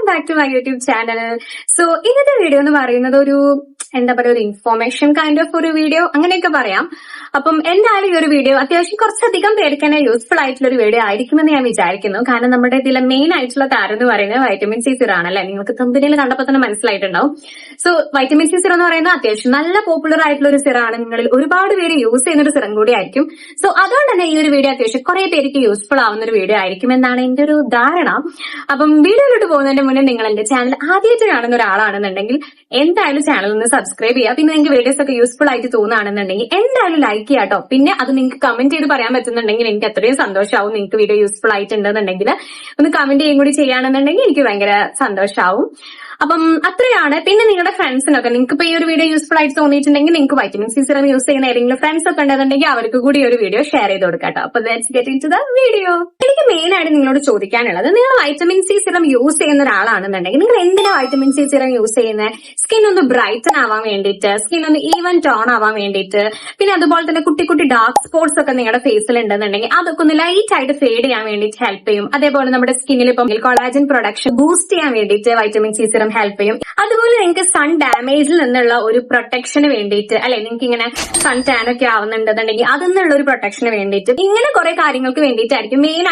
Welcome back to my YouTube channel. So ഇന്നത്തെ video എന്ന് പറയുന്നത് ഒരു ഇൻഫോർമേഷൻ കൈൻഡ് ഓഫ് ഒരു വീഡിയോ അങ്ങനെയൊക്കെ പറയാം. അപ്പം എന്തായാലും ഈ ഒരു വീഡിയോ അത്യാവശ്യം കുറച്ചധികം പേർക്ക് തന്നെ യൂസ്ഫുൾ ആയിട്ടുള്ള ഒരു വീഡിയോ ആയിരിക്കുമെന്ന് ഞാൻ വിചാരിക്കുന്നു. കാരണം നമ്മുടെ ഇതിലെ മെയിൻ ആയിട്ടുള്ള താരം എന്ന് പറയുന്നത് വൈറ്റമിൻ സി സിറം ആണല്ലേ. നിങ്ങൾക്ക് കമ്പനിയിൽ കണ്ടപ്പോൾ തന്നെ മനസ്സിലായിട്ടുണ്ടാവും. സോ വൈറ്റമിൻ സി സിറം എന്ന് പറയുന്നത് അത്യാവശ്യം നല്ല പോപ്പുലർ ആയിട്ടുള്ള ഒരു സിറാണ്. നിങ്ങളിൽ ഒരുപാട് പേര് യൂസ് ചെയ്യുന്ന ഒരു സിറം കൂടി ആയിരിക്കും. സോ അതുകൊണ്ട് തന്നെ ഈ ഒരു വീഡിയോ അത്യാവശ്യം കുറെ പേർക്ക് യൂസ്ഫുൾ ആവുന്ന ഒരു വീഡിയോ ആയിരിക്കും എന്നാണ് എന്റെ ഒരു ധാരണ. അപ്പം വീഡിയോയിലോട്ട് പോകുന്നതിന്റെ മുന്നേ നിങ്ങൾ എന്റെ ചാനൽ ആദ്യമായിട്ട് കാണുന്ന ഒരാളാണെന്നുണ്ടെങ്കിൽ എന്തായാലും ചാനൽ ഒന്ന് സബ്സ്ക്രൈബ് ചെയ്യുക. പിന്നെ നിങ്ങൾക്ക് വീഡിയോസ് ഒക്കെ യൂസ്ഫുൾ ആയിട്ട് തോന്നുകയാണെന്നുണ്ടെങ്കിൽ എന്തായാലും ലൈക്ക് ചെയ്യാട്ടോ. പിന്നെ അത് നിങ്ങൾക്ക് കമന്റ് ചെയ്ത് പറയാൻ പറ്റുന്നുണ്ടെങ്കിൽ എനിക്ക് അത്രയും സന്തോഷമാവും. നിങ്ങൾക്ക് വീഡിയോ യൂസ്ഫുൾ ആയിട്ടുണ്ടെന്നുണ്ടെങ്കിൽ ഒന്ന് കമന്റ് ചെയ്യും കൂടി ചെയ്യുകയാണെന്നുണ്ടെങ്കിൽ എനിക്ക് ഭയങ്കര സന്തോഷമാവും. അപ്പം അത്രയാണ്. പിന്നെ നിങ്ങളുടെ ഫ്രണ്ട്സിനൊക്കെ നിങ്ങൾക്ക് ഇപ്പൊ ഈ ഒരു വീഡിയോ യൂസ്ഫുൾ ആയിട്ട് തോന്നിയിട്ടുണ്ടെങ്കിൽ നിങ്ങൾക്ക് വൈറ്റമിൻ സി സിറം യൂസ് ചെയ്യുന്ന ഏതെങ്കിലും ഫ്രണ്ട്സ് ഒക്കെ ഉണ്ടെന്നുണ്ടെങ്കിൽ അവർക്ക് കൂടി ഒരു വീഡിയോ ഷെയർ ചെയ്ത് കൊടുക്കാട്ടോ. അപ്പൊ let's get into the video. എനിക്ക് മെയിൻ ആയിട്ട് നിങ്ങളോട് ചോദിക്കാനുള്ളത്, നിങ്ങൾ വൈറ്റമിൻ സി സിറം യൂസ് ചെയ്യുന്ന ഒരാളാണെന്നുണ്ടെങ്കിൽ നിങ്ങൾ എന്തിനാ വൈറ്റമിൻ സി സിറം യൂസ് ചെയ്യുന്നത്? സ്കിൻ ഒന്ന് ബ്രൈറ്റൻ ആവാൻ വേണ്ടിയിട്ട്, സ്കിൻ ഒന്ന് ഈവൻ ടോൺ ആവാൻ വേണ്ടിയിട്ട്, പിന്നെ അതുപോലെ തന്നെ കുട്ടി കുട്ടി ഡാർക്ക് സ്പോട്ട്സ് ഒക്കെ നിങ്ങളുടെ ഫേസിൽ ഉണ്ടെന്നുണ്ടെങ്കിൽ അതൊക്കെ ഒന്ന് ലൈറ്റ് ആയിട്ട് ഫേഡ് ചെയ്യാൻ വേണ്ടിയിട്ട് ഹെൽപ്പ് ചെയ്യും. അതേപോലെ നമ്മുടെ സ്കിന്നിൽ ഇപ്പം കൊളാജൻ പ്രൊഡക്ഷൻ ബൂസ്റ്റ് ചെയ്യാൻ വേണ്ടിയിട്ട് വൈറ്റമിൻ സി സിറം ഹെൽപ്പ് ചെയ്യും. അതുപോലെ നിങ്ങൾക്ക് സൺ ഡാമേജിൽ നിന്നുള്ള ഒരു പ്രൊട്ടക്ഷന് വേണ്ടിയിട്ട്, അല്ലെ നിങ്ങൾക്ക് ഇങ്ങനെ സൺ ടാൻ ഒക്കെ ആവുന്നുണ്ടെന്നുണ്ടെങ്കിൽ അതിനുള്ള ഒരു പ്രൊട്ടക്ഷന് വേണ്ടിയിട്ട്, ഇങ്ങനെ കുറെ കാര്യങ്ങൾക്ക് വേണ്ടിയിട്ടായിരിക്കും മെയിൻ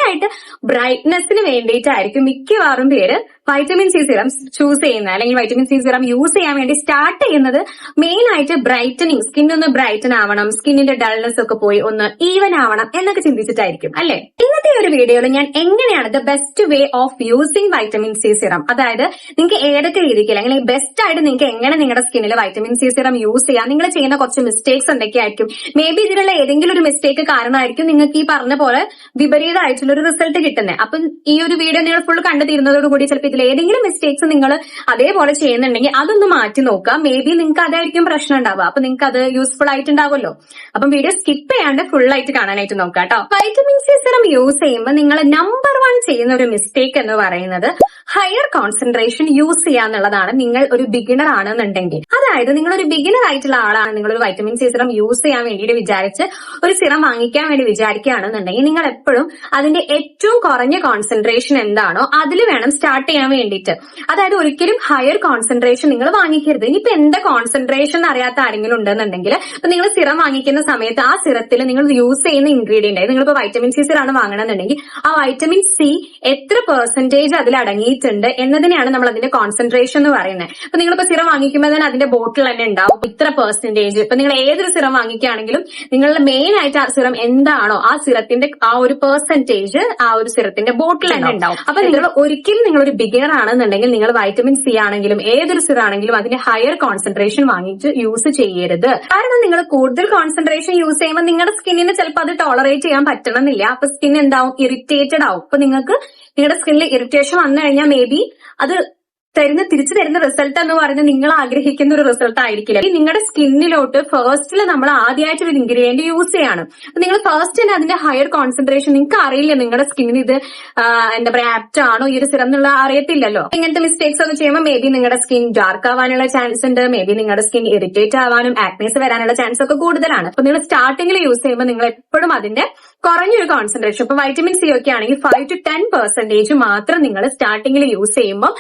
ആയിട്ട് ബ്രൈറ്റ്നെസ്സിന് വേണ്ടിയിട്ടായിരിക്കും മിക്കവാറും പേര് വൈറ്റമിൻ സി സിറം ചൂസ് ചെയ്യുന്നത്, അല്ലെങ്കിൽ വൈറ്റമിൻ സി സിറം യൂസ് ചെയ്യാൻ വേണ്ടി സ്റ്റാർട്ട് ചെയ്യുന്നത് മെയിൻ ആയിട്ട് ബ്രൈറ്റനിങ്, സ്കിൻ ഒന്ന് ബ്രൈറ്റൻ ആവണം, സ്കിന്നിന്റെ ഡൾനെസ് ഒക്കെ പോയി ഒന്ന് ഈവൻ ആവണം എന്നൊക്കെ ചിന്തിച്ചിട്ടായിരിക്കും അല്ലെ. ഇന്നത്തെ ഒരു വീഡിയോയിൽ ഞാൻ എങ്ങനെയാണ് the best way of using vitamin C serum, അതായത് നിങ്ങൾക്ക് ഏതൊക്കെ രീതിക്ക് അല്ലെങ്കിൽ ബെസ്റ്റ് ആയിട്ട് നിങ്ങൾക്ക് എങ്ങനെ നിങ്ങളുടെ സ്കിന്നിൽ വൈറ്റമിൻ സി സിറം യൂസ് ചെയ്യാം, നിങ്ങൾ ചെയ്യുന്ന കുറച്ച് മിസ്റ്റേക്സ് എന്തൊക്കെയായിരിക്കും, മേ ബി ഇതിലുള്ള ഏതെങ്കിലും ഒരു മിസ്റ്റേക്ക് കാരണമായിരിക്കും നിങ്ങൾക്ക് ഈ പറഞ്ഞ പോലെ വിപരീതമായിട്ടുള്ള ഒരു റിസൾട്ട് കിട്ടുന്നത്. അപ്പം ഈ ഒരു വീഡിയോ നിങ്ങൾ ഫുൾ കണ്ടു തീരുന്നതോടുകൂടി ചിലപ്പോൾ ഇതിൽ ഏതെങ്കിലും മിസ്റ്റേക്സ് നിങ്ങൾ അതേപോലെ ചെയ്യുന്നുണ്ടെങ്കിൽ അതൊന്ന് മാറ്റി നോക്കുക. മേ ബി നിങ്ങൾക്ക് അതായിരിക്കും പ്രശ്നം ഉണ്ടാവുക. അപ്പൊ നിങ്ങൾക്ക് അത് യൂസ്ഫുൾ ആയിട്ടുണ്ടാവുമല്ലോ. അപ്പം വീഡിയോ സ്കിപ്പ് ചെയ്യാണ്ട് ഫുൾ ആയിട്ട് കാണാനായിട്ട് നോക്കുക കേട്ടോ. വൈറ്റമിൻ സി സിറം യൂസ് ചെയ്യുമ്പോൾ നിങ്ങൾ നമ്പർ 1 ചെയ്യുന്ന ഒരു മിസ്റ്റേക്ക് എന്ന് പറയുന്നത് ഹയർ കോൺസെൻട്രേഷൻ യൂസ് ചെയ്യാന്നുള്ളതാണ്. നിങ്ങൾ ഒരു ബിഗിനർ ആണെന്നുണ്ടെങ്കിൽ, അതായത് നിങ്ങൾ ഒരു ബിഗിനർ ആയിട്ടുള്ള ആളാണ്, നിങ്ങൾ ഒരു വൈറ്റമിൻ സി സിറം യൂസ് ചെയ്യാൻ വേണ്ടിയിട്ട് വിചാരിച്ച് ഒരു സിറം വാങ്ങിക്കാൻ വേണ്ടി വിചാരിക്കുകയാണെന്നുണ്ടെങ്കിൽ നിങ്ങൾ എപ്പോഴും അതിന്റെ ഏറ്റവും കുറഞ്ഞ കോൺസെൻട്രേഷൻ എന്താണോ അതിൽ വേണം സ്റ്റാർട്ട് ചെയ്യാൻ വേണ്ടിയിട്ട്. അതായത് ഒരിക്കലും ഹയർ കോൺസെൻട്രേഷൻ നിങ്ങൾ വാങ്ങിക്കരുത്. ഇനിയിപ്പോ എന്താ കോൺസെൻട്രേഷൻ അറിയാത്ത ആരെങ്കിലും ഉണ്ടെന്നുണ്ടെങ്കിൽ ഇപ്പൊ നിങ്ങൾ സിറം വാങ്ങിക്കുന്ന സമയത്ത് ആ സിറത്തിൽ നിങ്ങൾ യൂസ് ചെയ്യുന്ന ഇൻഗ്രീഡിയന്റ്, നിങ്ങളിപ്പോ വൈറ്റമിൻ സി സിറാണ് വാങ്ങണമെന്നുണ്ടെങ്കിൽ ആ വൈറ്റമിൻ സി എത്ര പെർസെന്റേജ് അതിൽ അടങ്ങിയിട്ടുണ്ട് എന്നതിനെയാണ് നമ്മൾ അതിന്റെ കോൺസെൻട്രേഷൻ എന്ന് പറയുന്നത്. ഇപ്പൊ നിങ്ങളിപ്പോ സിറം വാങ്ങിക്കുമ്പോൾ തന്നെ അതിന്റെ ബോട്ടിൽ തന്നെ ഉണ്ടാവും ഇത്ര പെർസെന്റേജ്. ഇപ്പൊ നിങ്ങൾ ഏതൊരു സിറം വാങ്ങിക്കുകയാണെങ്കിലും നിങ്ങളുടെ മെയിൻ ആയിട്ട് ആ സിറം എന്താണോ ആ സിറത്തിന്റെ ആ ഒരു പെർസെന്റേജ് ആ ഒരു സിറത്തിന്റെ ബോട്ടിൽ തന്നെ ഉണ്ടാവും. അപ്പൊ നിങ്ങൾ ഒരിക്കലും നിങ്ങളൊരു ബിഗിനർ ആണെന്നുണ്ടെങ്കിൽ നിങ്ങൾ വൈറ്റമിൻ സി ആണെങ്കിലും ഏതൊരു സിറം ആണെങ്കിലും അതിന്റെ ഹയർ കോൺസെൻട്രേഷൻ വാങ്ങിച്ച് യൂസ് ചെയ്യരുത്. കാരണം നിങ്ങൾ കൂടുതൽ കോൺസെൻട്രേഷൻ യൂസ് ചെയ്യുമ്പോൾ നിങ്ങളുടെ സ്കിന്നിന് ചിലപ്പോൾ അത് ടോളറേറ്റ് ചെയ്യാൻ പറ്റണമെന്നില്ല. അപ്പൊ സ്കിൻ എന്താവും, ഇറിറ്റേറ്റഡ് ആവും. അപ്പൊ നിങ്ങൾക്ക് നിങ്ങളുടെ സ്കിന്നിൽ ഇറിറ്റേഷൻ വന്നു കഴിഞ്ഞാൽ മേ ബി അത് തിരിച്ചു തരുന്ന റിസൾട്ട് എന്ന് പറയുന്നത് നിങ്ങൾ ആഗ്രഹിക്കുന്ന ഒരു റിസൾട്ട് ആയിരിക്കില്ല. നിങ്ങളുടെ സ്കിന്നിലോട്ട് ഫസ്റ്റിൽ നമ്മൾ ആദ്യമായിട്ട് ഒരു ഇൻഗ്രീഡിയന്റ് യൂസ് ചെയ്യാണ്. നിങ്ങൾ ഫസ്റ്റ് തന്നെ അതിന്റെ ഹയർ കോൺസെൻട്രേഷൻ നിങ്ങൾക്ക് അറിയില്ല, നിങ്ങളുടെ സ്കിന്നിന് ഇത് എന്താ പറയാ ആപ്റ്റ് ആണോ ഈ ഒരു സിറം എന്നുള്ള അറിയത്തില്ലല്ലോ. ഇങ്ങനത്തെ മിസ്റ്റേക്സ് ഒക്കെ ചെയ്യുമ്പോൾ മേ ബി നിങ്ങളുടെ സ്കിൻ ഡാർക്ക് ആവാനുള്ള ചാൻസ് ഉണ്ട്, മേ ബി നിങ്ങളുടെ സ്കിൻ ഇറിറ്റേറ്റ് ആവാനും ആക്നീസ് വരാനുള്ള ചാൻസ് ഒക്കെ കൂടുതലാണ്. അപ്പൊ നിങ്ങൾ സ്റ്റാർട്ടിംഗിൽ യൂസ് ചെയ്യുമ്പോൾ നിങ്ങൾ എപ്പോഴും അതിന്റെ കുറഞ്ഞൊരു കോൺസെൻട്രേഷൻ, ഇപ്പൊ വൈറ്റമിൻ സി ഒക്കെ ആണെങ്കിൽ 5 to 10% മാത്രം നിങ്ങൾ സ്റ്റാർട്ടിംഗിൽ യൂസ് ചെയ്യുമ്പോൾ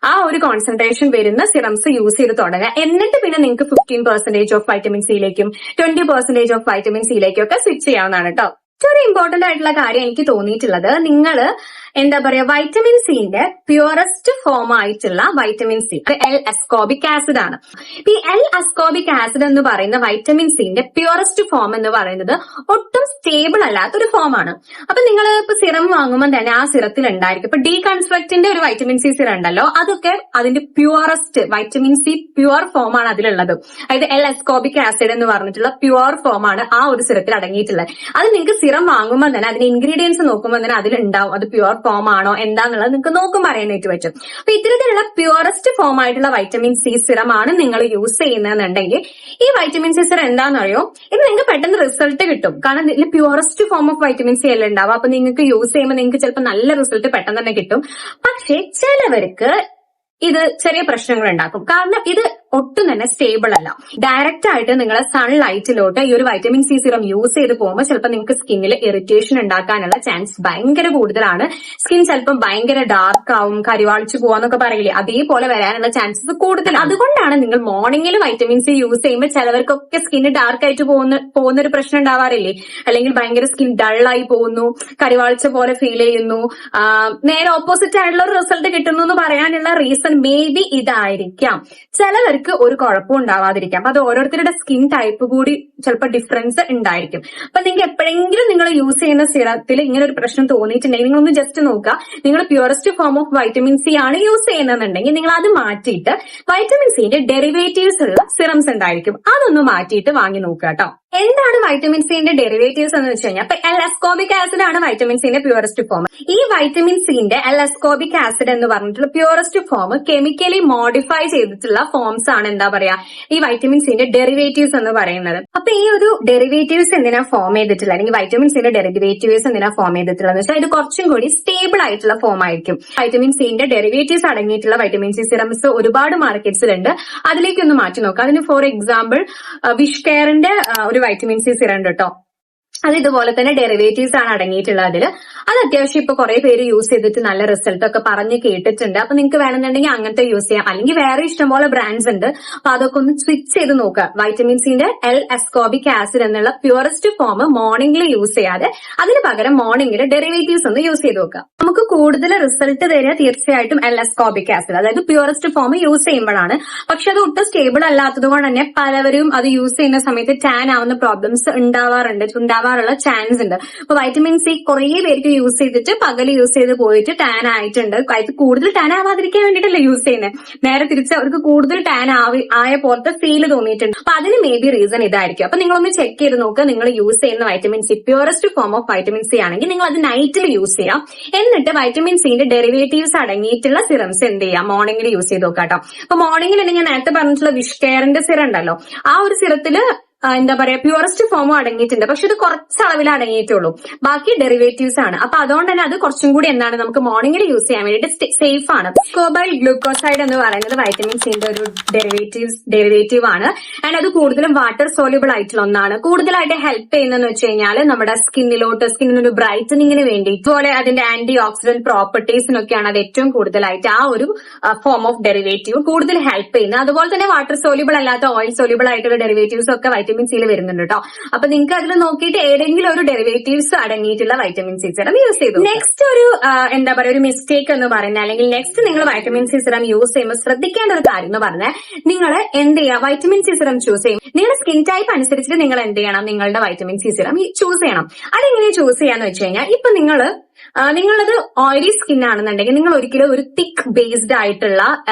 ആ ഒരു കോൺസെൻട്രേഷൻ വരുന്ന സിറംസ് യൂസ് ചെയ്ത് തുടങ്ങുക. എന്നിട്ട് പിന്നെ നിങ്ങൾക്ക് 15% ഓഫ് വൈറ്റമിൻ സിയിലേക്കും 20% ഓഫ് വൈറ്റമിൻ സിയിലേക്കും ഒക്കെ സ്വിച്ച് ചെയ്യാവുന്നതാണ് കേട്ടോ. ഒരു ഇമ്പോർട്ടന്റ് ആയിട്ടുള്ള കാര്യം എനിക്ക് തോന്നിയിട്ടുള്ളത്, നിങ്ങൾ എന്താ പറയാ വൈറ്റമിൻ സിന്റെ പ്യൂറസ്റ്റ് ഫോം ആയിട്ടുള്ള vitamin C L ascorbic acid ആണ്. ഈ എൽ അസ്കോബിക് ആസിഡ് എന്ന് പറയുന്ന വൈറ്റമിൻ സിന്റെ പ്യൂറസ്റ്റ് ഫോം എന്ന് പറയുന്നത് ഒട്ടും സ്റ്റേബിൾ അല്ലാത്തൊരു ഫോമാണ്. അപ്പൊ നിങ്ങൾ ഇപ്പൊ സിറം വാങ്ങുമ്പോൾ തന്നെ ആ സിറത്തിൽ ഉണ്ടായിരിക്കും ഇപ്പൊ ഡീകൺസ്ട്രക്റ്റിന്റെ ഒരു വൈറ്റമിൻ സി സിറം ഉണ്ടല്ലോ, അതൊക്കെ അതിന്റെ purest vitamin C pure form ആണ് അതിലുള്ളത്. അതായത് എൽ അസ്കോബിക് ആസിഡ് എന്ന് പറഞ്ഞിട്ടുള്ള പ്യൂർ ഫോം ആണ് ആ ഒരു സിറത്തിൽ അടങ്ങിയിട്ടുള്ളത്. അത് നിങ്ങൾക്ക് സിറം വാങ്ങുമ്പോൾ തന്നെ അതിന്റെ ഇൻഗ്രീഡിയൻസ് നോക്കുമ്പോൾ തന്നെ അതിലുണ്ടാവും അത് പ്യൂർ ഫോം ആണോ എന്താന്നുള്ളത് നിങ്ങൾക്ക് നോക്കുമ്പോൾ അറിയാനായിട്ട് പറ്റും. അപ്പൊ ഇത്തരത്തിലുള്ള പ്യൂറസ്റ്റ് ഫോം ആയിട്ടുള്ള വൈറ്റമിൻ സി സിറം ആണ് നിങ്ങൾ യൂസ് ചെയ്യുന്നതെന്നുണ്ടെങ്കിൽ ഈ വൈറ്റമിൻ സി സിറം എന്താണെന്നറിയോ, ഇത് നിങ്ങൾക്ക് പെട്ടെന്ന് റിസൾട്ട് കിട്ടും. കാരണം ഇതിൽ purest form of vitamin C എല്ലാം ഉണ്ടാവും. അപ്പൊ നിങ്ങൾക്ക് യൂസ് ചെയ്യുമ്പോൾ നിങ്ങൾക്ക് ചിലപ്പോൾ നല്ല റിസൾട്ട് പെട്ടെന്ന് തന്നെ കിട്ടും. പക്ഷെ ചിലവർക്ക് ഇത് ചെറിയ പ്രശ്നങ്ങൾ ഉണ്ടാക്കും. കാരണം ഇത് ഒട്ടും തന്നെ സ്റ്റേബിൾ അല്ല. ഡയറക്റ്റ് ആയിട്ട് നിങ്ങളെ സൺലൈറ്റിലോട്ട് ഈ ഒരു വൈറ്റമിൻ സി സിറം യൂസ് ചെയ്ത് പോകുമ്പോൾ ചിലപ്പോൾ നിങ്ങൾക്ക് സ്കിന്നിൽ ഇറിറ്റേഷൻ ഉണ്ടാക്കാനുള്ള ചാൻസ് ഭയങ്കര കൂടുതലാണ്. സ്കിൻ ചിലപ്പോൾ ഭയങ്കര ഡാർക്ക് ആവും, കരിവാളിച്ചു പോവാന്നൊക്കെ പറയില്ലേ, അതേപോലെ വരാനുള്ള ചാൻസസ് കൂടുതൽ. അതുകൊണ്ടാണ് നിങ്ങൾ മോർണിംഗിൽ വൈറ്റമിൻ സി യൂസ് ചെയ്യുമ്പോൾ ചിലവർക്കൊക്കെ സ്കിന്ന് ഡാർക്ക് ആയിട്ട് പോകുന്ന ഒരു പ്രശ്നം ഉണ്ടാവാറില്ലേ, അല്ലെങ്കിൽ ഭയങ്കര സ്കിൻ ഡള്ളായി പോകുന്നു, കരിവാളിച്ച പോലെ ഫീൽ ചെയ്യുന്നു, നേരെ ഓപ്പോസിറ്റ് ആയിട്ടുള്ള ഒരു റിസൾട്ട് കിട്ടുന്നു എന്ന് പറയാനുള്ള റീസൺ മേ ബി ഇതായിരിക്കാം. ചിലവർക്ക് ഒരു കുഴപ്പവും ഉണ്ടാവാതിരിക്കാം. അപ്പൊ അത് ഓരോരുത്തരുടെ സ്കിൻ ടൈപ്പ് കൂടി ചിലപ്പോൾ ഡിഫറൻസ് ഉണ്ടായിരിക്കും. അപ്പൊ നിങ്ങൾക്ക് എപ്പോഴെങ്കിലും നിങ്ങൾ യൂസ് ചെയ്യുന്ന സിറത്തിൽ ഇങ്ങനെ ഒരു പ്രശ്നം തോന്നിയിട്ടുണ്ടെങ്കിൽ നിങ്ങളൊന്ന് ജസ്റ്റ് നോക്കുക. നിങ്ങൾ purest form of vitamin C ആണ് യൂസ് ചെയ്യുന്നതെന്നുണ്ടെങ്കിൽ നിങ്ങൾ അത് മാറ്റിയിട്ട് വൈറ്റമിൻ സിന്റെ ഡെറിവേറ്റീവ്സ് ഉള്ള സിറംസ് ഉണ്ടായിരിക്കും, അതൊന്ന് മാറ്റിയിട്ട് വാങ്ങി നോക്കുക കേട്ടോ. എന്താണ് വൈറ്റമിൻ സിന്റെ ഡെറിവേറ്റീവ്സ് എന്ന് വെച്ച് കഴിഞ്ഞാൽ അപ്പൊ എൽ-അസ്കോബിക് ആസിഡ് ആണ് വൈറ്റമിൻ സിന്റെ പ്യൂറസ്റ്റ് ഫോം. ഈ വൈറ്റമിൻ സിന്റെ എൽ-അസ്കോബിക് ആസിഡ് എന്ന് പറഞ്ഞിട്ടുള്ള പ്യൂറസ്റ്റ് ഫോം കെമിക്കലി മോഡിഫൈ ചെയ്തിട്ടുള്ള ഫോംസ് ആണ് എന്താ പറയാ ഈ വൈറ്റമിൻ സിന്റെ ഡെറിവേറ്റീവ്സ് എന്ന് പറയുന്നത്. അപ്പൊ ഈ ഒരു ഡെറിവേറ്റീവ്സ് എന്തിനാ ഫോം ചെയ്തിട്ടുള്ള, അല്ലെങ്കിൽ വൈറ്റമിൻ സിന്റെ ഡെറിവേറ്റീവ്സ് എന്തിനാ ഫോം ചെയ്തിട്ടുള്ളത് വെച്ചാൽ ഇത് കുറച്ചും കൂടി സ്റ്റേബിൾ ആയിട്ടുള്ള ഫോം ആയിരിക്കും. വൈറ്റമിൻ സിന്റെ ഡെറിവേറ്റീവ്സ് അടങ്ങിയിട്ടുള്ള വൈറ്റമിൻ സി സിറംസ് ഒരുപാട് മാർക്കറ്റ്സിലുണ്ട്. അതിലേക്കൊന്ന് മാറ്റി നോക്കാം. അതിന് ഫോർ എക്സാമ്പിൾ വിഷ് കെയറിന്റെ ഒരു വൈറ്റമിൻ സി സിറം ഉണ്ട് കേട്ടോ. അത് ഇതുപോലെ തന്നെ ഡെറിവേറ്റീവ്സ് ആണ് അടങ്ങിയിട്ടുള്ളത്. അതിൽ അത് അത്യാവശ്യം ഇപ്പൊ കുറെ പേര് യൂസ് ചെയ്തിട്ട് നല്ല റിസൾട്ട് ഒക്കെ പറഞ്ഞ് കേട്ടിട്ടുണ്ട്. അപ്പൊ നിങ്ങൾക്ക് വേണമെന്നുണ്ടെങ്കിൽ അങ്ങനത്തെ യൂസ് ചെയ്യാം, അല്ലെങ്കിൽ വേറെ ഇഷ്ടംപോലെ ബ്രാൻഡ്സ് ഉണ്ട്. അപ്പൊ അതൊക്കെ ഒന്ന് സ്വിച്ച് ചെയ്ത് നോക്കുക. വൈറ്റമിൻ സിന്റെ എൽ-അസ്കോബിക് ആസിഡ് എന്നുള്ള പ്യൂറസ്റ്റ് ഫോം മോർണിംഗിൽ യൂസ് ചെയ്യാതെ അതിന് പകരം മോർണിംഗിൽ ഡെറിവേറ്റീവ്സ് ഒന്ന് യൂസ് ചെയ്ത് നോക്കുക. നമുക്ക് കൂടുതൽ റിസൾട്ട് തരിക തീർച്ചയായിട്ടും എൽ-അസ്കോബിക് ആസിഡ്, അതായത് പ്യൂറസ്റ്റ് ഫോം യൂസ് ചെയ്യുമ്പോഴാണ്. പക്ഷെ അത് ഒട്ടും സ്റ്റേബിൾ അല്ലാത്തത് കൊണ്ട് തന്നെ പലവരും അത് യൂസ് ചെയ്യുന്ന സമയത്ത് ടാൻ ആവുന്ന പ്രോബ്ലംസ് ഉണ്ടാവാറുള്ള ചാൻസ് ഉണ്ട്. അപ്പൊ വൈറ്റമിൻ സി കുറെ പേർക്ക് യൂസ് ചെയ്തിട്ട് പകൽ യൂസ് ചെയ്ത് പോയിട്ട് ടാൻ ആയിട്ടുണ്ട്. അത് കൂടുതൽ ടാൻ ആവാതിരിക്കാൻ വേണ്ടിയിട്ടല്ല യൂസ് ചെയ്യുന്നത്, നേരെ തിരിച്ച് അവർക്ക് കൂടുതൽ ടാൻ ആയ പോലത്തെ ഫീല് തോന്നിയിട്ടുണ്ട്. അപ്പൊ അതിന് മേ ബി റീസൺ ഇതായിരിക്കും. അപ്പൊ നിങ്ങളൊന്ന് ചെക്ക് ചെയ്ത് നോക്കുക. നിങ്ങൾ യൂസ് ചെയ്യുന്ന vitamin C purest form of vitamin C ആണെങ്കിൽ നിങ്ങൾ അത് നൈറ്റിൽ യൂസ് ചെയ്യാം. എന്നിട്ട് വൈറ്റമിൻ സിന്റെ ഡെറിവേറ്റീവ്സ് അടങ്ങിയിട്ടുള്ള സിറംസ് എന്ത് ചെയ്യാം, മോർണിംഗിൽ യൂസ് ചെയ്ത് നോക്കാട്ടോ. അപ്പൊ മോർണിംഗിൽ ഞാൻ നേരത്തെ പറഞ്ഞിട്ടുള്ള വിഷ് കെയറിന്റെ സിറം ഉണ്ടല്ലോ, ആ ഒരു സിറത്തില് എന്താ പറയാ പ്യൂറസ്റ്റ് ഫോമും അടങ്ങിയിട്ടുണ്ട്. പക്ഷെ ഇത് കുറച്ച് അളവിൽ അടങ്ങിയിട്ടുള്ളൂ, ബാക്കി ഡെറിവേറ്റീവ്സ് ആണ്. അപ്പൊ അതുകൊണ്ട് തന്നെ അത് കുറച്ചും കൂടി എന്താണ് നമുക്ക് മോർണിംഗിൽ യൂസ് ചെയ്യാൻ വേണ്ടിയിട്ട് സേഫ് ആണ്. സ്കോബൈൽ ഗ്ലൂക്കോസൈഡ് എന്ന് പറയുന്നത് വൈറ്റമിൻ സിന്റെ ഒരു ഡെറിവേറ്റീവ് ആണ്. ആൻഡ് അത് കൂടുതലും വാട്ടർ സോല്യൂബിൾ ആയിട്ടുള്ള ഒന്നാണ്. കൂടുതലായിട്ട് ഹെൽപ്പ് ചെയ്യുന്നതെന്ന് വെച്ച് കഴിഞ്ഞാൽ നമ്മുടെ സ്കിന്നിനൊരു ബ്രൈറ്റനിങ്ങിന് വേണ്ടി, ഇതുപോലെ അതിന്റെ ആന്റി ഓക്സിഡന്റ് പ്രോപ്പർട്ടീസിനൊക്കെയാണ് അത് ഏറ്റവും കൂടുതലായിട്ട് ആ ഒരു ഫോം ഓഫ് ഡെറിവേറ്റീവ് കൂടുതൽ ഹെൽപ്പ് ചെയ്യുന്നത്. അതുപോലെ തന്നെ വാട്ടർ സോല്യൂബിൾ അല്ലാത്ത ഓയിൽ സോല്യൂബിൾ ആയിട്ടുള്ള ഡെറിവേറ്റീവ്സ് ഒക്കെ വൈറ്റമിൻ സിയിൽ വരുന്നുണ്ട് കേട്ടോ. അപ്പൊ നിങ്ങൾക്ക് അതിൽ നോക്കിയിട്ട് ഏതെങ്കിലും ഒരു ഡെറിവേറ്റീവ്സ് അടങ്ങിയിട്ടുള്ള വൈറ്റമിൻ സി സിറം യൂസ് ചെയ്തു. നെക്സ്റ്റ് ഒരു എന്താ പറയുക ഒരു മിസ്റ്റേക്ക് എന്ന് പറയുന്നത്, അല്ലെങ്കിൽ നെക്സ്റ്റ് നിങ്ങൾ വൈറ്റമിൻ സി സിറം യൂസ് ചെയ്യുമ്പോൾ ശ്രദ്ധിക്കേണ്ട ഒരു കാര്യം എന്ന് പറഞ്ഞാൽ നിങ്ങൾ എന്ത് ചെയ്യുക, വൈറ്റമിൻ സി സിറം ചൂസ് ചെയ്യും. നിങ്ങളുടെ സ്കിൻ ടൈപ്പ് അനുസരിച്ചിട്ട് നിങ്ങൾ എന്ത് ചെയ്യണം, നിങ്ങളുടെ വൈറ്റമിൻ സി സിറം ചൂസ് ചെയ്യണം. അതെങ്ങനെ ചൂസ് ചെയ്യാന്ന് വെച്ച് കഴിഞ്ഞാൽ ഇപ്പൊ നിങ്ങളത് ഓയിലി സ്കിൻ ആണെന്നുണ്ടെങ്കിൽ നിങ്ങൾ ഒരിക്കലും ഒരു തിക്ക് ബേസ്ഡ് ആയിട്ടുള്ള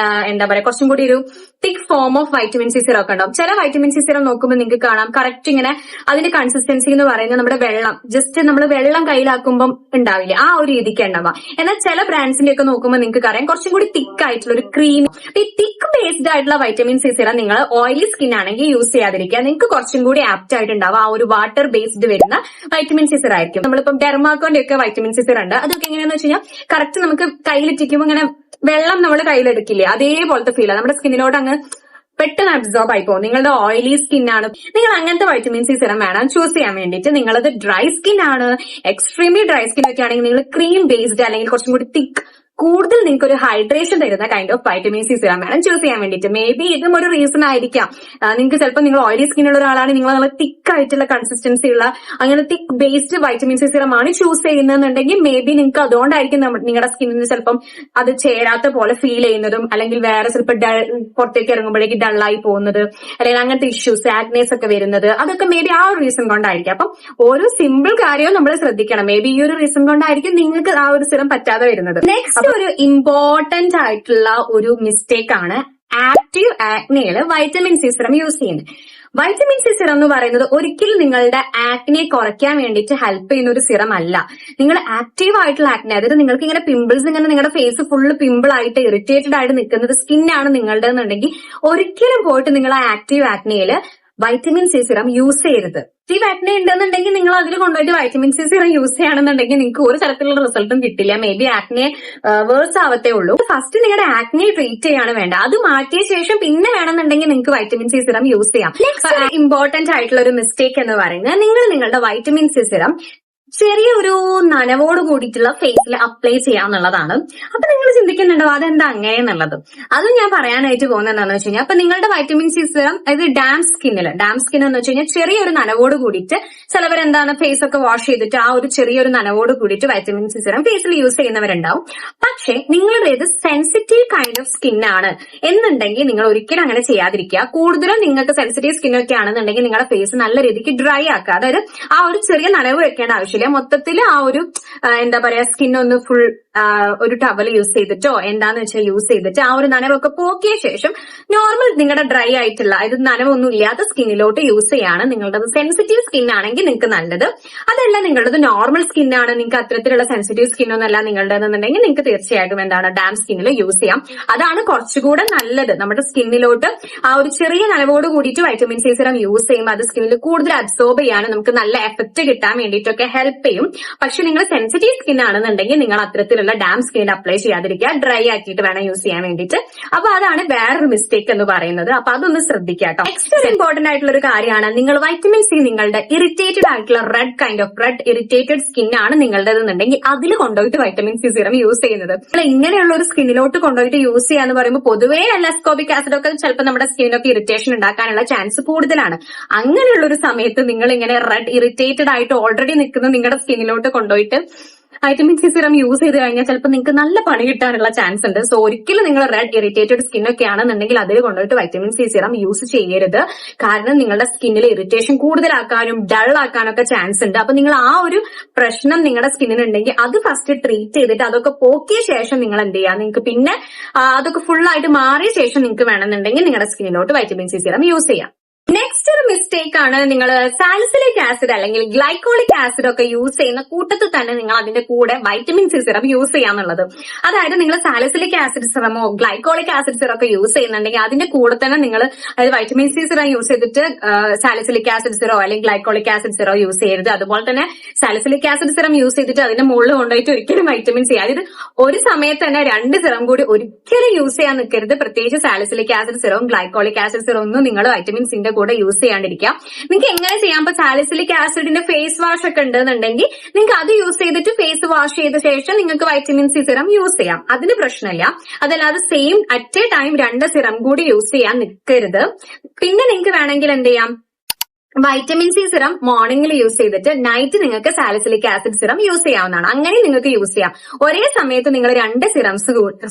എന്താ പറയാ കുറച്ചും കൂടി ഒരു thick form of vitamin C serum ഒക്കെ ഉണ്ടാവും. ചില വൈറ്റമിൻ സി സിറം നോക്കുമ്പോൾ നിങ്ങൾക്ക് കാണാം കറക്റ്റ് ഇങ്ങനെ അതിന്റെ കൺസിസ്റ്റൻസി എന്ന് പറയുന്നത് നമ്മുടെ വെള്ളം, ജസ്റ്റ് നമ്മൾ വെള്ളം കയ്യിലാക്കുമ്പോൾ ഉണ്ടാവില്ലേ ആ ഒരു രീതിക്ക് ഉണ്ടാവുക. എന്നാൽ ചില ബ്രാൻഡ്സിന്റെ ഒക്കെ നോക്കുമ്പോൾ നിങ്ങൾക്ക് അറിയാം കുറച്ചും കൂടി തിക്ക് ആയിട്ടുള്ള ഒരു ക്രീം. ഈ തിക്ക് ബേസ്ഡ് ആയിട്ടുള്ള വൈറ്റമിൻ സി സിറം നിങ്ങൾ ഓയിലി സ്കിൻ ആണെങ്കിൽ യൂസ് ചെയ്യാതിരിക്കുക. നിങ്ങൾക്ക് കുറച്ചും കൂടി ആപ്റ്റ് ആയിട്ടുണ്ടാവുക ആ ഒരു വാട്ടർ ബേസ്ഡ് വരുന്ന വൈറ്റമിൻ സി സിറം ആയിരിക്കും. നമ്മളിപ്പം ഡെർമാക്കോന്റെ ഒക്കെ വൈറ്റമിൻ സി സിറം ഉണ്ട്. അതൊക്കെ എങ്ങനെയാന്ന് വെച്ച് കഴിഞ്ഞാൽ കറക്റ്റ് നമുക്ക് കയ്യിലിട്ടിരിക്കുമ്പോൾ ഇങ്ങനെ വെള്ളം നമ്മൾ കയ്യിലെടുക്കില്ലേ അതേപോലത്തെ ഫീലാണ് നമ്മുടെ സ്കിന്നിലോട്ട് അങ്ങ് പെട്ടെന്ന് അബ്സോർബ് ആയി പോകും. നിങ്ങളുടെ ഓയിലി സ്കിൻ ആണ്, നിങ്ങൾ അങ്ങനത്തെ വൈറ്റമിൻ സി സിറം വേണം ചൂസ് ചെയ്യാൻ വേണ്ടിയിട്ട്. നിങ്ങളത് ഡ്രൈ സ്കിൻ ആണ്, എക്സ്ട്രീംലി ഡ്രൈ സ്കിൻ ഒക്കെ ആണെങ്കിൽ നിങ്ങൾ ക്രീം ബേസ്ഡ് അല്ലെങ്കിൽ കുറച്ചും കൂടി തിക്ക് കൂടുതൽ നിങ്ങൾക്ക് ഒരു ഹൈഡ്രേഷൻ തരുന്ന kind of vitamin C serum വേണം ചൂസ് ചെയ്യാൻ വേണ്ടിയിട്ട്. മേ ബി ഇതും ഒരു റീസൺ ആയിരിക്കാം. നിങ്ങൾക്ക് ചിലപ്പോൾ നിങ്ങൾ ഓയിലി സ്കിൻ ഉള്ള ഒരാളാണ്, നിങ്ങൾ തിക്ക് ആയിട്ടുള്ള കൺസിസ്റ്റൻസി ഉള്ള അങ്ങനെ തിക്ക് ബേസ്ഡ് വൈറ്റമിൻ സി സിറം ആണ് ചൂസ് ചെയ്യുന്നതെന്നുണ്ടെങ്കിൽ മേ ബി നിങ്ങൾക്ക് അതുകൊണ്ടായിരിക്കും നിങ്ങളുടെ സ്കിന്നിന് ചിലപ്പം അത് ചേരാത്ത പോലെ ഫീൽ ചെയ്യുന്നതും, അല്ലെങ്കിൽ വേറെ ചിലപ്പോൾ പുറത്തേക്ക് ഇറങ്ങുമ്പോഴേക്ക് ഡള്ളായി പോകുന്നത്, അല്ലെങ്കിൽ അങ്ങനത്തെ ഇഷ്യൂസ് ആക്നേസ് ഒക്കെ വരുന്നത്, അതൊക്കെ മേ ബി ആ ഒരു റീസൺ കൊണ്ടായിരിക്കും. അപ്പം ഓരോ സിമ്പിൾ കാര്യവും നമ്മൾ ശ്രദ്ധിക്കണം. മേ ബി ഈ ഒരു റീസൺ കൊണ്ടായിരിക്കും നിങ്ങൾക്ക് ആ ഒരു സിറം പറ്റാതെ വരുന്നത്. നെക്സ്റ്റ് ഒരു ഇമ്പോർട്ടന്റ് ആയിട്ടുള്ള ഒരു മിസ്റ്റേക്ക് ആണ് ആക്റ്റീവ് ആക്നെയിൽ വൈറ്റമിൻ സി സിറം യൂസ് ചെയ്യുന്നത്. വൈറ്റമിൻ സി സിറം എന്ന് പറയുന്നത് ഒരിക്കലും നിങ്ങളുടെ ആക്നെ കുറയ്ക്കാൻ വേണ്ടിയിട്ട് ഹെൽപ്പ് ചെയ്യുന്ന ഒരു സിറം അല്ല. നിങ്ങൾ ആക്റ്റീവ് ആയിട്ടുള്ള ആക്നെ, അതായത് നിങ്ങൾക്ക് ഇങ്ങനെ പിമ്പിൾസ് ഇങ്ങനെ നിങ്ങളുടെ ഫേസ് ഫുള്ള് പിമ്പിൾ ആയിട്ട് ഇറിറ്റേറ്റഡ് ആയിട്ട് നിൽക്കുന്നത് സ്കിന്നാണ് നിങ്ങളുടെ എന്നുണ്ടെങ്കിൽ ഒരിക്കലും പോയിട്ട് നിങ്ങൾ ആ ആക്റ്റീവ് ആക്നെയിൽ വൈറ്റമിൻ സി സിറം യൂസ് ചെയ്യരുത്. ഈ ആക്നെ ഉണ്ടെന്നുണ്ടെങ്കിൽ നിങ്ങൾ അതിൽ കൊണ്ടുപോയിട്ട് വൈറ്റമിൻ സി സിറം യൂസ് ചെയ്യുകയാണെന്നുണ്ടെങ്കിൽ നിങ്ങൾക്ക് ഒരു തരത്തിലുള്ള റിസൾട്ടും കിട്ടില്ല. മേ ബി ആക്നെ വേഴ്സ് ആവത്തേ ഉള്ളൂ. ഫസ്റ്റ് നിങ്ങളുടെ ആക്നെ ട്രീറ്റ് ചെയ്യാണ് വേണ്ട. അത് മാറ്റിയ ശേഷം പിന്നെ വേണമെന്നുണ്ടെങ്കിൽ നിങ്ങൾക്ക് വൈറ്റമിൻ സി സിറം യൂസ് ചെയ്യാം. ഇമ്പോർട്ടന്റ് ആയിട്ടുള്ള ഒരു മിസ്റ്റേക്ക് എന്ന് പറയുന്നത്, നിങ്ങൾ നിങ്ങളുടെ വൈറ്റമിൻ സി സിറം ചെറിയൊരു നനവോട് കൂടിയിട്ടുള്ള ഫേസിൽ അപ്ലൈ ചെയ്യാന്നുള്ളതാണ്. അപ്പൊ നിങ്ങൾ ചിന്തിക്കുന്നുണ്ടോ അതെന്താ അങ്ങനെയെന്നുള്ളത്? അത് ഞാൻ പറയാനായിട്ട് പോകുന്നത് എന്താണെന്ന് വെച്ച് കഴിഞ്ഞാൽ, അപ്പൊ നിങ്ങളുടെ വൈറ്റമിൻ സി സിറം അതായത് ഡാം സ്കിൻ എന്ന് വെച്ച് കഴിഞ്ഞാൽ ചെറിയൊരു നനവോട് കൂടിയിട്ട് ചിലവരെന്താണ് ഫേസ് ഒക്കെ വാഷ് ചെയ്തിട്ട് ആ ഒരു ചെറിയൊരു നനവോട് കൂടിയിട്ട് വൈറ്റമിൻ സി സിറം ഫേസിൽ യൂസ് ചെയ്യുന്നവരുണ്ടാവും. പക്ഷെ നിങ്ങളുടേത് സെൻസിറ്റീവ് കൈൻഡ് ഓഫ് സ്കിൻ ആണ് എന്നുണ്ടെങ്കിൽ നിങ്ങൾ ഒരിക്കലും അങ്ങനെ ചെയ്യാതിരിക്കുക. കൂടുതലും നിങ്ങൾക്ക് സെൻസിറ്റീവ് സ്കിൻ ഒക്കെ ആണെന്നുണ്ടെങ്കിൽ നിങ്ങളുടെ ഫേസ് നല്ല രീതിക്ക് ഡ്രൈ ആക്കുക. അതായത് ആ ഒരു ചെറിയ നനവ് വെക്കേണ്ട ആവശ്യമില്ല. മൊത്തത്തിൽ ആ ഒരു എന്താ പറയാ സ്കിൻ ഒന്ന് ഫുൾ ഒരു ടവൽ യൂസ് ചെയ്തിട്ടോ എന്താന്ന് വെച്ചാൽ യൂസ് ചെയ്തിട്ട് ആ ഒരു നനവൊക്കെ പോക്കിയ ശേഷം നോർമൽ നിങ്ങളുടെ ഡ്രൈ ആയിട്ടുള്ള ഇത് നനവൊന്നും ഇല്ലാത്ത സ്കിന്നിലോട്ട് യൂസ് ചെയ്യാണ് നിങ്ങളുടേത് സെൻസിറ്റീവ് സ്കിൻ ആണെങ്കിൽ നിങ്ങൾക്ക് നല്ലത്. അതല്ല നിങ്ങളുടേത് നോർമൽ സ്കിൻ ആണ്, നിങ്ങൾക്ക് അത്തരത്തിലുള്ള സെൻസിറ്റീവ് സ്കിൻ ഒന്നല്ല നിങ്ങളുടേതെന്നുണ്ടെങ്കിൽ നിങ്ങൾക്ക് തീർച്ചയായിട്ടും എന്താണ് ഡാം സ്കിന്നിൽ യൂസ് ചെയ്യാം. അതാണ് കുറച്ചുകൂടെ നല്ലത്. നമ്മുടെ സ്കിന്നിലോട്ട് ആ ഒരു ചെറിയ നനവോട് കൂടിയിട്ട് വൈറ്റമിൻ സി സിറം യൂസ് ചെയ്യുമ്പോൾ അത് സ്കിന്നിൽ കൂടുതൽ അബ്സോർബ് ചെയ്യാനും നമുക്ക് നല്ല എഫക്ട് കിട്ടാൻ വേണ്ടിയിട്ടൊക്കെ ഹെൽപ്പ് ചെയ്യും. പക്ഷെ നിങ്ങൾ സെൻസിറ്റീവ് സ്കിൻ ആണെന്നുണ്ടെങ്കിൽ നിങ്ങൾ അത്തരത്തിലുള്ള ഡാം സ്കിൻ അപ്ലൈ ചെയ്യാതിരിക്കുക. ഡ്രൈ ആക്കിയിട്ട് വേണം യൂസ് ചെയ്യാൻ വേണ്ടിയിട്ട്. അപ്പൊ അതാണ് വേറൊരു മിസ്റ്റേക്ക് എന്ന് പറയുന്നത്. അപ്പൊ അതൊന്ന് ശ്രദ്ധിക്കാട്ടോ. നെക്സ്റ്റ് ഇമ്പോർട്ടന്റ് ആയിട്ടുള്ള ഒരു കാര്യമാണ്, നിങ്ങൾ വൈറ്റമിൻ സി നിങ്ങളുടെ ഇറിറ്റേറ്റഡ് ആയിട്ടുള്ള റെഡ് ഇറിറ്റേറ്റഡ് സ്കിൻ ആണ് നിങ്ങളുടേതെന്നുണ്ടെങ്കിൽ അതിൽ കൊണ്ടുപോയിട്ട് വൈറ്റമിൻ സി സിറം യൂസ് ചെയ്യുന്നത്. നിങ്ങൾ ഇങ്ങനെയുള്ള ഒരു സ്കിന്നിലോട്ട് കൊണ്ടുപോയിട്ട് യൂസ് ചെയ്യാന്ന് പറയുമ്പോൾ പൊതുവേ അസ്കോബിക് ആസിഡ് ഒക്കെ ചിലപ്പോൾ നമ്മുടെ സ്കിന്നൊക്കെ ഇറിറ്റേഷൻ ഉണ്ടാക്കാനുള്ള ചാൻസ് കൂടുതലാണ്. അങ്ങനെയുള്ള ഒരു സമയത്ത് നിങ്ങൾ ഇങ്ങനെ റെഡ് ഇറിറ്റേറ്റഡ് ആയിട്ട് ഓൾറെഡി നിൽക്കുന്ന നിങ്ങളുടെ സ്കിന്നിലോട്ട് കൊണ്ടുപോയിട്ട് വൈറ്റമിൻ സി സിറം യൂസ് ചെയ്ത് കഴിഞ്ഞാൽ ചിലപ്പോൾ നിങ്ങൾക്ക് നല്ല പണി കിട്ടാനുള്ള ചാൻസ് ഉണ്ട്. സോ ഒരിക്കലും നിങ്ങൾ റെഡ് ഇറിറ്റേറ്റഡ് സ്കിൻ ഒക്കെ ആണെന്നുണ്ടെങ്കിൽ അതിൽ കൊണ്ടുപോയിട്ട് വൈറ്റമിൻ സി സിറം യൂസ് ചെയ്യരുത്. കാരണം നിങ്ങളുടെ സ്കിന്നിൽ ഇറിറ്റേഷൻ കൂടുതലാക്കാനും ഡൾ ആക്കാനൊക്കെ ചാൻസ് ഉണ്ട്. അപ്പൊ നിങ്ങൾ ആ ഒരു പ്രശ്നം നിങ്ങളുടെ സ്കിന്നിനുണ്ടെങ്കിൽ അത് ഫസ്റ്റ് ട്രീറ്റ് ചെയ്തിട്ട് അതൊക്കെ പോക്കിയ ശേഷം നിങ്ങൾ എന്ത് ചെയ്യുക, നിങ്ങൾക്ക് പിന്നെ അതൊക്കെ ഫുൾ ആയിട്ട് മാറിയ ശേഷം നിങ്ങൾക്ക് വേണമെന്നുണ്ടെങ്കിൽ നിങ്ങളുടെ സ്കിന്നിലോട്ട് വൈറ്റമിൻ സി സിറം യൂസ് ചെയ്യാം. നെക്സ്റ്റ് ഒരു മിസ്റ്റേക്ക് ആണ്, നിങ്ങൾ സാലിസിലിക് ആസിഡ് അല്ലെങ്കിൽ ഗ്ലൈക്കോളിക് ആസിഡ് ഒക്കെ യൂസ് ചെയ്യുന്ന കൂട്ടത്തിൽ തന്നെ നിങ്ങൾ അതിന്റെ കൂടെ വൈറ്റമിൻ സി സിറം യൂസ് ചെയ്യാന്നുള്ളത്. അതായത് നിങ്ങൾ സാലിസിലിക് ആസിഡ് സിറമോ ഗ്ലൈക്കോളിക് ആസിഡ് സിറം ഒക്കെ യൂസ് ചെയ്യുന്നുണ്ടെങ്കിൽ അതിന്റെ കൂടെ തന്നെ നിങ്ങൾ അതായത് വൈറ്റമിൻ സി സിറം യൂസ് ചെയ്തിട്ട് സാലിസിലിക് ആസിഡ് സിറോ അല്ലെങ്കിൽ ഗ്ലൈക്കോളിക് ആസിഡ് സിറോ യൂസ് ചെയ്യരുത്. അതുപോലെ തന്നെ സാലിസിലിക് ആസിഡ് സിറം യൂസ് ചെയ്തിട്ട് അതിന്റെ മുകളിൽ കൊണ്ടുപോയിട്ട് ഒരിക്കലും വൈറ്റമിൻ സി, അതായത് ഒരു സമയത്ത് തന്നെ രണ്ട് സിറം കൂടി ഒരിക്കലും യൂസ് ചെയ്യാൻ നിൽക്കരുത്. പ്രത്യേകിച്ച് സാലിസിലിക് ആസിഡ് സിറവും ഗ്ലൈക്കോളിക് ആസിഡ് സിറം ഒന്നും നിങ്ങൾ വൈറ്റമിൻ സിന്റെ കൂടെ യൂസ് ചെയ്യാണ്ടിരിക്കുക. നിങ്ങൾക്ക് എങ്ങനെ ചെയ്യാം, ഇപ്പൊ സാലിസിലിക് ആസിഡിന്റെ ഫേസ് വാഷ് ഒക്കെ ഉണ്ടെന്നുണ്ടെങ്കിൽ നിങ്ങൾക്ക് അത് യൂസ് ചെയ്തിട്ട് ഫേസ് വാഷ് ചെയ്ത ശേഷം നിങ്ങൾക്ക് വൈറ്റമിൻ സി സിറം യൂസ് ചെയ്യാം. അതിന് പ്രശ്നമില്ല. അതല്ലാതെ സെയിം അറ്റ് എ ടൈം രണ്ട് സിറം കൂടി യൂസ് ചെയ്യാൻ നിൽക്കരുത്. പിന്നെ നിങ്ങൾക്ക് വേണമെങ്കിൽ എന്ത് ചെയ്യാം, വൈറ്റമിൻ സി സിറം മോർണിംഗിൽ യൂസ് ചെയ്തിട്ട് നൈറ്റ് നിങ്ങൾക്ക് സാലിസിലിക് ആസിഡ് സിറം യൂസ് ചെയ്യാവുന്നതാണ്. അങ്ങനെ നിങ്ങൾക്ക് യൂസ് ചെയ്യാം. ഒരേ സമയത്ത് നിങ്ങൾ രണ്ട്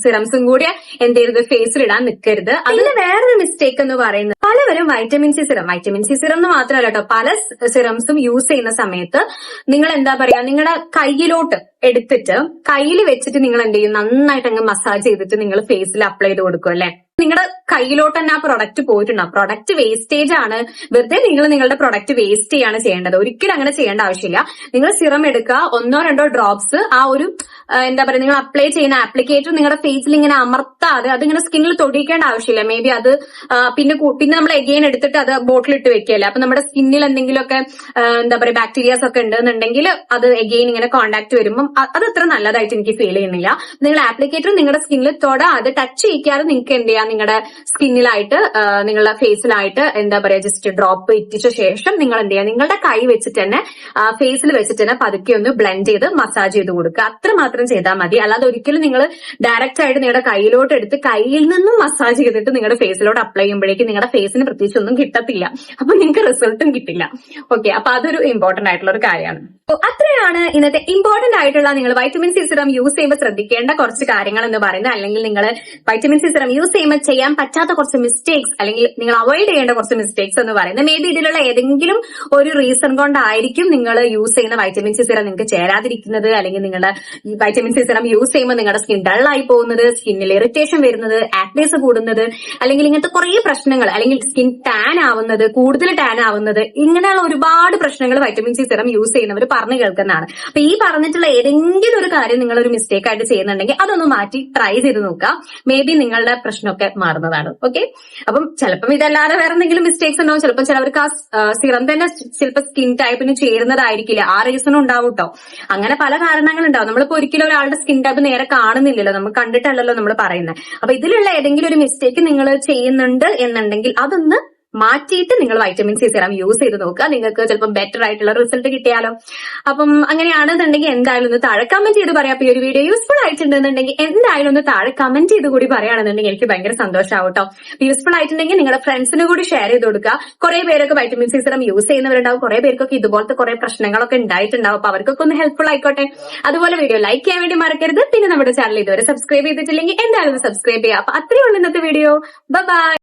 സിറംസും കൂടി എന്ത് ചെയ്യരുത്, ഫേസിലിടാൻ നിൽക്കരുത്. അതിന് വേറൊരു മിസ്റ്റേക്ക് എന്ന് പറയുന്നത്, പലവരും വൈറ്റമിൻ സി സിറം എന്ന് മാത്രമല്ല കേട്ടോ, പല സിറംസും യൂസ് ചെയ്യുന്ന സമയത്ത് നിങ്ങൾ എന്താ പറയാ, നിങ്ങളുടെ കയ്യിലോട്ട് എടുത്തിട്ട് കയ്യിൽ വെച്ചിട്ട് നിങ്ങൾ എന്ത് ചെയ്യും, നന്നായിട്ട് അങ്ങ് മസാജ് ചെയ്തിട്ട് നിങ്ങൾ ഫേസിൽ അപ്ലൈ ചെയ്ത് കൊടുക്കും അല്ലെ. നിങ്ങളുടെ കയ്യിലോട്ട് തന്നെ ആ പ്രൊഡക്റ്റ് പോയിട്ടുണ്ടാവും. പ്രൊഡക്റ്റ് വേസ്റ്റേജ് ആണ്. വെറുതെ നിങ്ങൾ നിങ്ങളുടെ പ്രൊഡക്റ്റ് വേസ്റ്റ് ചെയ്യാണ് ചെയ്യേണ്ടത്. ഒരിക്കലും അങ്ങനെ ചെയ്യേണ്ട ആവശ്യമില്ല. നിങ്ങൾ സിറം എടുക്കുക, 1-2 ഡ്രോപ്സ് ആ ഒരു എന്താ പറയുക, നിങ്ങൾ അപ്ലൈ ചെയ്യുന്ന ആപ്ലിക്കേറ്റർ നിങ്ങളുടെ ഫേസിൽ ഇങ്ങനെ അമർത്താതെ അതിങ്ങനെ സ്കിന്നിൽ തൊടിയിക്കേണ്ട ആവശ്യമില്ല. മേ ബി അത് പിന്നെ നമ്മൾ എഗെയിൻ എടുത്തിട്ട് അത് ബോട്ടിലിട്ട് വെക്കുകയല്ലേ. അപ്പൊ നമ്മുടെ സ്കിന്നിൽ എന്തെങ്കിലുമൊക്കെ എന്താ പറയുക ബാക്ടീരിയാസ് ഒക്കെ ഉണ്ടെന്നുണ്ടെങ്കിൽ അത് എഗെയിൻ ഇങ്ങനെ കോണ്ടാക്ട് വരുമ്പോൾ അത് അത്ര നല്ലതായിട്ട് എനിക്ക് ഫീൽ ചെയ്യുന്നില്ല. നിങ്ങൾ ആപ്ലിക്കേറ്റർ നിങ്ങളുടെ സ്കിന്നിൽ തൊടാതെ ടച്ച് ചെയ്യിക്കാതെ നിങ്ങൾക്ക് എന്ത് ചെയ്യാം, നിങ്ങളുടെ സ്കിന്നിലായിട്ട് നിങ്ങളുടെ ഫേസിലായിട്ട് എന്താ പറയാ ജസ്റ്റ് ഡ്രോപ്പ് ഇറ്റിച്ച ശേഷം നിങ്ങൾ എന്ത് ചെയ്യുക, നിങ്ങളുടെ കൈ വെച്ചിട്ട് തന്നെ ഫേസിൽ വെച്ചിട്ട് തന്നെ പതുക്കെ ഒന്ന് ബ്ലെൻഡ് ചെയ്ത് മസാജ് ചെയ്ത് കൊടുക്കുക. അത്രമാത്രം ചെയ്താൽ മതി. അല്ലാതെ ഒരിക്കലും നിങ്ങൾ ഡയറക്റ്റ് ആയിട്ട് നിങ്ങളുടെ കയ്യിലോട്ട് എടുത്ത് കയ്യിൽ നിന്നും മസാജ് ചെയ്തിട്ട് നിങ്ങളുടെ ഫേസിലോട്ട് അപ്ലൈ ചെയ്യുമ്പോഴേക്കും നിങ്ങളുടെ ഫേസിന് പ്രത്യേകിച്ച് ഒന്നും കിട്ടത്തില്ല. അപ്പൊ നിങ്ങൾക്ക് റിസൾട്ടും കിട്ടില്ല. ഓക്കെ, അപ്പൊ അതൊരു ഇമ്പോർട്ടന്റ് ആയിട്ടുള്ള ഒരു കാര്യമാണ്. അത്രയാണ് ഇന്നത്തെ ഇമ്പോർട്ടന്റ് ആയിട്ടുള്ള നിങ്ങൾ വൈറ്റമിൻ സി സിറം യൂസ് ചെയ്യുമ്പോൾ ശ്രദ്ധിക്കേണ്ട കുറച്ച് കാര്യങ്ങൾ എന്ന് പറയുന്നത്. അല്ലെങ്കിൽ നിങ്ങൾ വൈറ്റമിൻ സി സിറം യൂസ് ചെയ്യുമ്പോൾ ചെയ്യാൻ പറ്റാത്ത കുറച്ച് മിസ്റ്റേക്സ് അല്ലെങ്കിൽ നിങ്ങൾ അവോയ്ഡ് ചെയ്യേണ്ട കുറച്ച് മിസ്റ്റേക്സ് എന്ന് പറയുന്നത്. മേ ബി ഇതിലുള്ള ഏതെങ്കിലും ഒരു റീസൺ കൊണ്ടായിരിക്കും നിങ്ങൾ യൂസ് ചെയ്യുന്ന വൈറ്റമിൻ സി സിറം നിങ്ങൾക്ക് ചേരാതിരിക്കുന്നത്, അല്ലെങ്കിൽ നിങ്ങളുടെ വൈറ്റമിൻ സി സിറം യൂസ് ചെയ്യുമ്പോൾ നിങ്ങളുടെ സ്കിൻ ഡൾ ആയി പോകുന്നത്, സ്കിന്നിൽ ഇറിറ്റേഷൻ വരുന്നത്, ആക്നേസ് കൂടുന്നത്, അല്ലെങ്കിൽ ഇങ്ങനത്തെ കുറെ പ്രശ്നങ്ങൾ, അല്ലെങ്കിൽ സ്കിൻ ടാൻ ആവുന്നത്, കൂടുതൽ ടാൻ ആവുന്നത്, ഇങ്ങനെയുള്ള ഒരുപാട് പ്രശ്നങ്ങൾ വൈറ്റമിൻ സി സിറം യൂസ് ചെയ്യുന്നവർ പറഞ്ഞു കേൾക്കുന്നതാണ്. അപ്പൊ ഈ പറഞ്ഞിട്ടുള്ള ഏതെങ്കിലും ഒരു കാര്യം നിങ്ങൾ ഒരു മിസ്റ്റേക്ക് ആയിട്ട് ചെയ്യുന്നുണ്ടെങ്കിൽ അതൊന്ന് മാറ്റി ട്രൈ ചെയ്ത് നോക്കുക. മേ ബി നിങ്ങളുടെ പ്രശ്നമൊക്കെ മാറുന്നതാണ്. ഓക്കെ, അപ്പം ചിലപ്പം ഇതല്ലാതെ വേറെ എന്തെങ്കിലും മിസ്റ്റേക്സ് ഉണ്ടാവും. ചിലപ്പോൾ ചിലവർക്ക് ആ സിറം തന്നെ ചിലപ്പോൾ സ്കിൻ ടൈപ്പിന് ചേരുന്നതായിരിക്കില്ല, ആ റീസണും ഉണ്ടാവും കേട്ടോ. അങ്ങനെ പല കാരണങ്ങൾ ഉണ്ടാവും. നമ്മളിപ്പോ ഒരിക്കലും ഒരാളുടെ സ്കിൻ ടൈപ്പ് നേരെ കാണുന്നില്ലല്ലോ, നമ്മൾ കണ്ടിട്ടല്ലല്ലോ നമ്മൾ പറയുന്നത്. അപ്പൊ ഇതിലുള്ള ഏതെങ്കിലും ഒരു മിസ്റ്റേക്ക് നിങ്ങൾ ചെയ്യുന്നുണ്ട് എന്നുണ്ടെങ്കിൽ അതൊന്ന് മാറ്റിയിട്ട് നിങ്ങൾ വൈറ്റമിൻ സി സിറം യൂസ് ചെയ്ത് നോക്കുക. നിങ്ങൾക്ക് ചിലപ്പോൾ ബെറ്റർ ആയിട്ടുള്ള റിസൾട്ട് കിട്ടിയാലോ. അപ്പം അങ്ങനെയാണെന്നുണ്ടെങ്കിൽ എന്തായാലും ഒന്ന് താഴെ കമന്റ് ചെയ്ത് പറയാം. അപ്പൊ ഈ ഒരു വീഡിയോ യൂസ്ഫുൾ ആയിട്ടുണ്ടെന്നുണ്ടെങ്കിൽ എന്തായാലും ഒന്ന് താഴെ കമന്റ് ചെയ്ത് കൂടി പറയുകയാണെന്നുണ്ടെങ്കിൽ എനിക്ക് ഭയങ്കര സന്തോഷമാവും കേട്ടോ. യൂസ്ഫുൾ ആയിട്ടുണ്ടെങ്കിൽ നിങ്ങളുടെ ഫ്രണ്ട്സിന് കൂടി ഷെയർ ചെയ്ത് കൊടുക്കുക. കുറെ പേരൊക്കെ വൈറ്റമിൻ സി സിറം യൂസ് ചെയ്യുന്നവരുണ്ടാവും, കുറെ പേർക്കൊക്കെ ഇതുപോലത്തെ കുറെ പ്രശ്നങ്ങളൊക്കെ ഉണ്ടായിട്ടുണ്ടാവും. അപ്പൊ അവർക്കൊക്കെ ഒന്ന് ഹെൽപ്ഫുൾ ആയിക്കോട്ടെ. അതുപോലെ വീഡിയോ ലൈക്ക് ചെയ്യാൻ വേണ്ടി മറക്കരുത്. പിന്നെ നമ്മുടെ ചാനൽ ഇതുവരെ സബ്സ്ക്രൈബ് ചെയ്തിട്ടില്ലെങ്കിൽ എന്തായാലും സബ്സ്ക്രൈബ് ചെയ്യുക. അപ്പൊ അത്രയേ ഉള്ളൂ ഇന്നത്തെ വീഡിയോ. ബൈ.